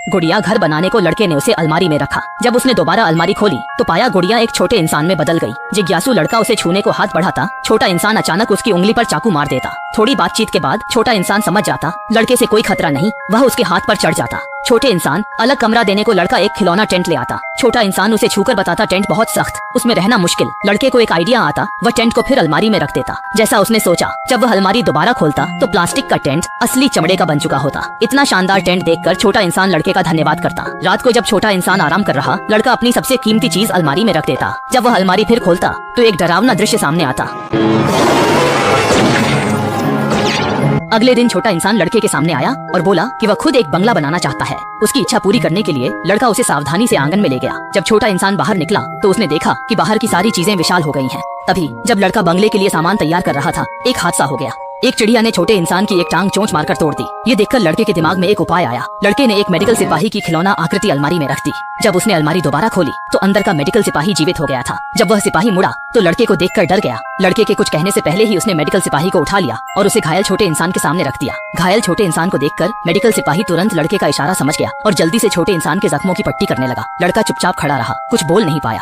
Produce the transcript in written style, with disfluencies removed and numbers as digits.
गुड़िया घर बनाने को लड़के ने उसे अलमारी में रखा। जब उसने दोबारा अलमारी खोली तो पाया गुड़िया एक छोटे इंसान में बदल गई। जिज्ञासु लड़का उसे छूने को हाथ बढ़ाता, छोटा इंसान अचानक उसकी उंगली पर चाकू मार देता। थोड़ी बातचीत के बाद छोटा इंसान समझ जाता लड़के से कोई खतरा नहीं, वह उसके हाथ पर चढ़ जाता। छोटे इंसान अलग कमरा देने को लड़का एक खिलौना टेंट ले आता। छोटा इंसान उसे छूकर बताता टेंट बहुत सख्त, उसमें रहना मुश्किल। लड़के को एक आइडिया आता, वह टेंट को फिर अलमारी में रख देता जैसा उसने सोचा। जब वह अलमारी दोबारा खोलता तो प्लास्टिक का टेंट असली चमड़े का बन चुका होता। इतना शानदार टेंट देखकर छोटा इंसान लड़के का धन्यवाद करता। रात को जब छोटा इंसान आराम कर रहा, लड़का अपनी सबसे कीमती चीज अलमारी में रख देता। जब वह अलमारी फिर खोलता तो एक डरावना दृश्य सामने आता। अगले दिन छोटा इंसान लड़के के सामने आया और बोला कि वह खुद एक बंगला बनाना चाहता है। उसकी इच्छा पूरी करने के लिए लड़का उसे सावधानी से आंगन में ले गया। जब छोटा इंसान बाहर निकला तो उसने देखा कि बाहर की सारी चीजें विशाल हो गई हैं। तभी जब लड़का बंगले के लिए सामान तैयार कर रहा था, एक हादसा हो गया। एक चिड़िया ने छोटे इंसान की एक टांग चोंच मारकर तोड़ दी। ये देखकर लड़के के दिमाग में एक उपाय आया। लड़के ने एक मेडिकल सिपाही की खिलौना आकृति अलमारी में रख दी। जब उसने अलमारी दोबारा खोली तो अंदर का मेडिकल सिपाही जीवित हो गया था। जब वह सिपाही मुड़ा तो लड़के को देखकर डर गया। लड़के के कुछ कहने से पहले ही उसने मेडिकल सिपाही को उठा लिया और उसे घायल छोटे इंसान के सामने रख दिया। घायल छोटे इंसान को देखकर मेडिकल सिपाही तुरंत लड़के का इशारा समझ गया और जल्दी से छोटे इंसान के जख्मों की पट्टी करने लगा। लड़का चुपचाप खड़ा रहा, कुछ बोल नहीं पाया।